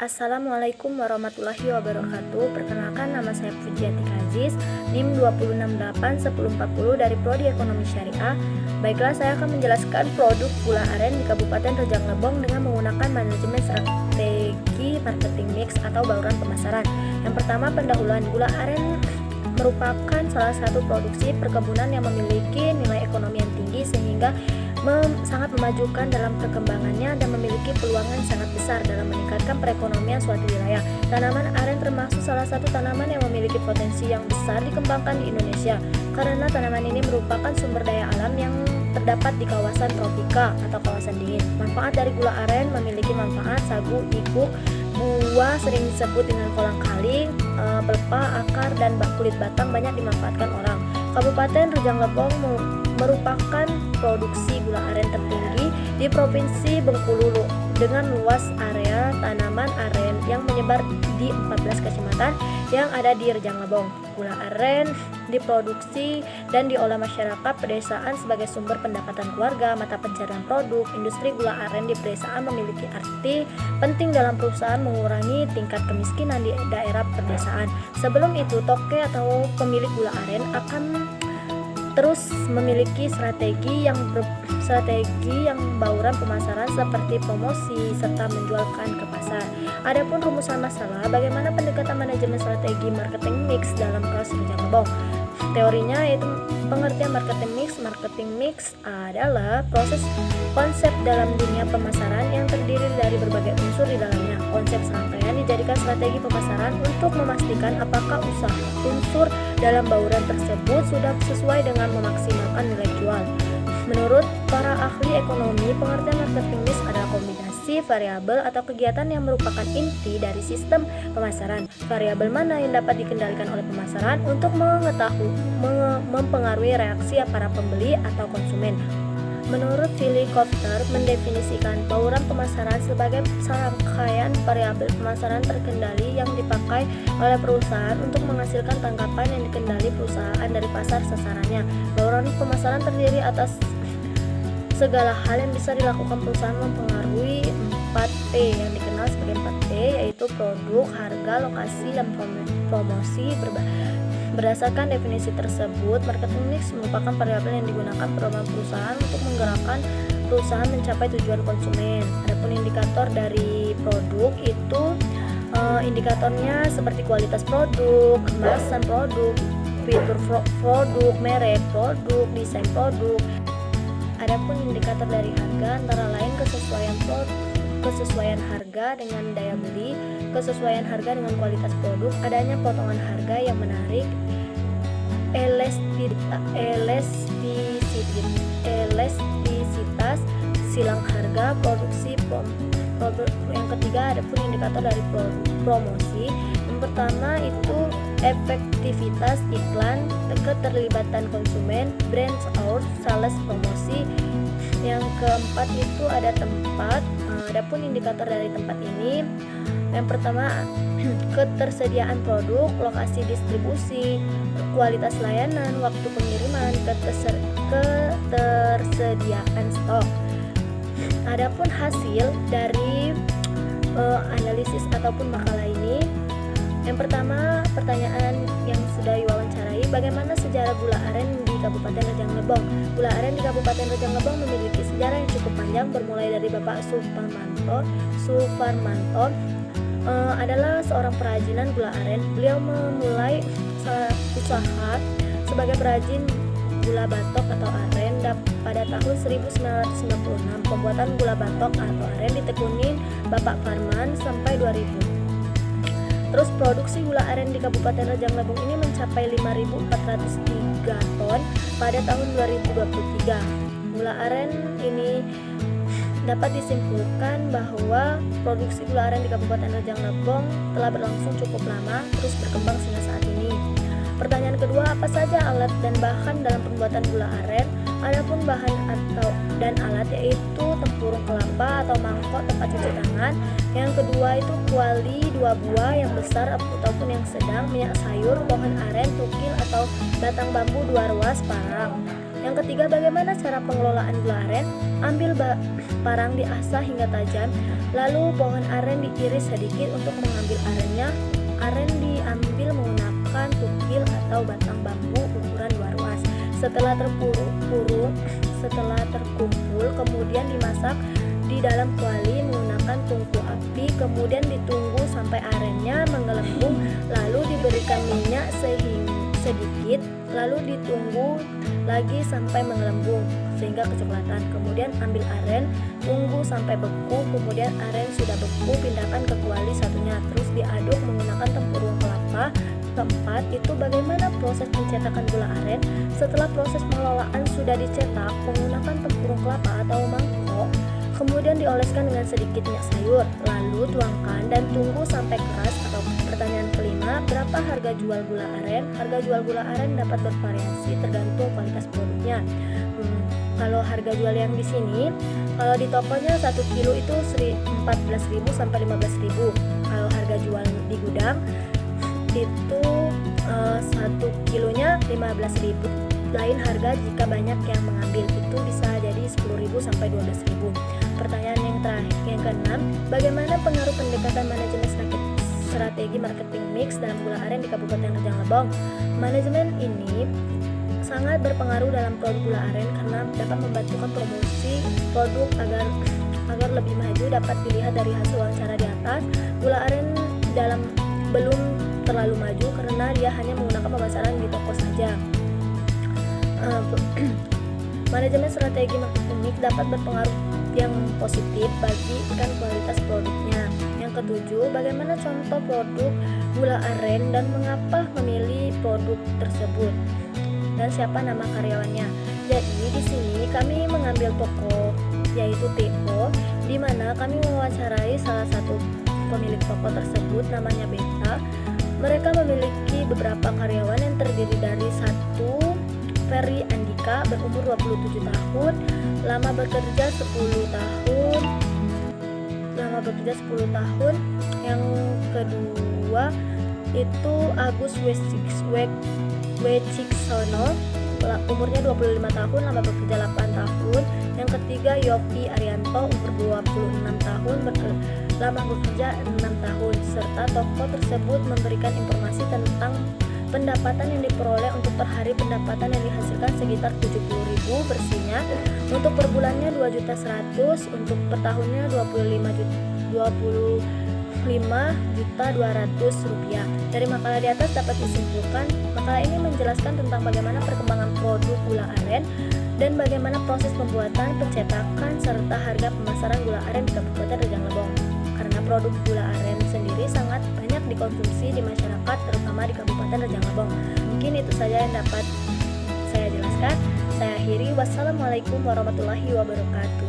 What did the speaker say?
Assalamualaikum warahmatullahi wabarakatuh. Perkenalkan, nama saya Pujiati Aziz, NIM 2681040 dari Prodi Ekonomi Syariah. Baiklah, saya akan menjelaskan produk gula aren di Kabupaten Rejang Lebong dengan menggunakan manajemen strategi marketing mix atau bauran pemasaran. Yang pertama, pendahuluan. Gula aren merupakan salah satu produksi perkebunan yang memiliki nilai ekonomi yang tinggi sehingga sangat memajukan dalam perkembangannya dan memiliki peluang yang sangat besar dalam meningkatkan perekonomian suatu wilayah. Tanaman aren termasuk salah satu tanaman yang memiliki potensi yang besar dikembangkan di Indonesia karena tanaman ini merupakan sumber daya alam yang terdapat di kawasan tropika atau kawasan dingin. Manfaat dari gula aren memiliki manfaat sagu, ibu, buah sering disebut dengan kolang kaling, pelepah, akar, dan kulit batang banyak dimanfaatkan orang. Kabupaten Rejang Lebong merupakan produksi gula aren tertinggi di Provinsi Bengkulu dengan luas area tanaman aren yang menyebar di 14 kecamatan yang ada di Rejang Lebong. Gula aren diproduksi dan diolah masyarakat pedesaan sebagai sumber pendapatan keluarga, mata pencarian produk. Industri gula aren di pedesaan memiliki arti penting dalam perusahaan mengurangi tingkat kemiskinan di daerah pedesaan. Sebelum itu, toke atau pemilik gula aren akan terus memiliki strategi yang bauran pemasaran seperti promosi serta menjualkan ke pasar. Adapun rumusan masalah, bagaimana pendekatan manajemen strategi marketing mix dalam kelas Rejang Lebong. Teorinya yaitu pengertian marketing mix. Marketing mix adalah proses konsep dalam dunia pemasaran yang terdiri dari berbagai unsur di dalamnya. Konsep serangkaian dijadikan strategi pemasaran untuk memastikan apakah unsur dalam bauran tersebut sudah sesuai dengan memaksimalkan nilai jual. Menurut para ahli ekonomi, pengertian marketing mix adalah kombinasi variabel atau kegiatan yang merupakan inti dari sistem pemasaran. Variabel mana yang dapat dikendalikan oleh pemasaran untuk mempengaruhi reaksi para pembeli atau konsumen. Menurut Philip Kotler, mendefinisikan bauran pemasaran sebagai serangkaian variabel pemasaran terkendali yang dipakai oleh perusahaan untuk menghasilkan tangkapan yang dikendali perusahaan dari pasar sasarannya. Bauran pemasaran terdiri atas segala hal yang bisa dilakukan perusahaan mempengaruhi 4P yang dikenal sebagai 4P, yaitu produk, harga, lokasi, dan promosi. Berdasarkan definisi tersebut, marketing mix merupakan variabel yang digunakan perusahaan untuk menggerakkan perusahaan mencapai tujuan konsumen. Adapun indikator dari produk itu indikatornya seperti kualitas produk, kemasan produk, fitur produk, merek produk, desain produk. Adapun indikator dari harga antara lain kesesuaian harga dengan daya beli, kesesuaian harga dengan kualitas produk, adanya potongan harga yang menarik, elastisitas, silang harga, produksi produk. Yang ketiga, adapun indikator dari promosi. Yang pertama itu efektivitas iklan, keterlibatan konsumen, brand hours, sales promosi. Yang keempat itu ada tempat. Adapun indikator dari tempat ini, yang pertama ketersediaan produk, lokasi distribusi, kualitas layanan, waktu pengiriman, ketersediaan stok. Adapun hasil dari analisis ataupun makalah ini, yang pertama pertanyaan yang sudah diwawancarai, bagaimana sejarah gula aren di Kabupaten Rejang Lebong. Gula aren di Kabupaten Rejang Lebong memiliki sejarah yang cukup panjang, bermulai dari Bapak Suparmanto adalah seorang perajinan gula aren. Beliau memulai usaha sebagai perajin gula batok atau aren pada tahun 1996. Pembuatan gula batok atau aren ditekunin Bapak Parman sampai 2000. Terus produksi gula aren di Kabupaten Rejang Lebong ini mencapai 5.403 ton pada tahun 2023. Gula aren ini dapat disimpulkan bahwa produksi gula aren di Kabupaten Rejang Lebong telah berlangsung cukup lama terus berkembang hingga saat ini. Pertanyaan kedua, apa saja alat dan bahan dalam pembuatan gula aren? Adapun bahan dan alat yaitu tempurung kelapa atau mangkok tempat cuci tangan. Yang kedua itu kuali 2 buah yang besar ataupun yang sedang, minyak sayur, pohon aren, tukil atau batang bambu 2 ruas, parang. Yang ketiga, bagaimana cara pengelolaan gula aren? Ambil parang diasah hingga tajam, lalu pohon aren diiris sedikit. Untuk mengambil arennya, aren diambil menggunakan tukil atau batang bambu ukuran 2 ruas. Setelah terkumpul, kemudian dimasak di dalam kuali menggunakan tungku api, kemudian ditunggu sampai arennya menggelembung, lalu diberikan minyak sedikit, lalu ditunggu lagi sampai menggelembung sehingga kecoklatan. Kemudian ambil aren, tunggu sampai beku, kemudian aren sudah beku pindahkan ke kuali satunya, terus diaduk menggunakan tempurung kelapa. Keempat, itu bagaimana proses pencetakan gula aren. Setelah proses pengelolaan sudah dicetak menggunakan tempurung kelapa atau mangkok, kemudian dioleskan dengan sedikit minyak sayur, lalu tuangkan dan tunggu sampai keras. Atau pertanyaan kelima, berapa harga jual gula aren? Harga jual gula aren dapat bervariasi tergantung kualitas produknya. Kalau harga jual yang di sini, kalau di tokonya 1 kilo itu 14.000 sampai 15.000. Kalau harga jual di gudang itu 1 kilonya 15.000. Lain harga jika banyak yang mengambil, itu bisa jadi 10.000 sampai 12.000. Pertanyaan yang keenam, bagaimana pengaruh pendekatan manajemen strategi marketing mix dalam gula aren di Kabupaten Rejang Lebong? Manajemen ini sangat berpengaruh dalam produk gula aren karena dapat membantukan promosi produk agar lebih maju. Dapat dilihat dari hasil wawancara di atas, gula aren belum terlalu maju karena dia hanya menggunakan pemasaran di toko saja. Manajemen strategi marketing mix dapat berpengaruh yang positif bagi kualitas produknya. Yang ketujuh, bagaimana contoh produk gula aren dan mengapa memilih produk tersebut dan siapa nama karyawannya. Jadi di sini kami mengambil toko yaitu TO, di mana kami mewawancarai salah satu pemilik toko tersebut, namanya Beta. Mereka memiliki beberapa karyawan yang terdiri dari satu, Ferry Andika, berumur 27 tahun, lama bekerja 10 tahun. Yang kedua itu Agus Weciksono, umurnya 25 tahun, lama bekerja 8 tahun. Yang ketiga Yopi Arianto, umur 26 tahun, lama bekerja 6 tahun. Serta toko tersebut memberikan informasi tentang pendapatan yang diperoleh. Untuk per hari pendapatan yang dihasilkan sekitar 70.000 bersihnya, untuk per bulannya 2.100.000, untuk per tahunnya 25.200.000 rupiah. Dari makalah di atas dapat disimpulkan, makalah ini menjelaskan tentang bagaimana perkembangan produk gula aren dan bagaimana proses pembuatan, pencetakan, serta harga pemasaran gula aren di Kabupaten Rejang Lebong. Karena produk gula aren sendiri sangat banyak dikonsumsi di masyarakat, terutama di Kabupaten Rejang Lebong. Mungkin itu saja yang dapat saya jelaskan. Saya akhiri. Wassalamualaikum warahmatullahi wabarakatuh.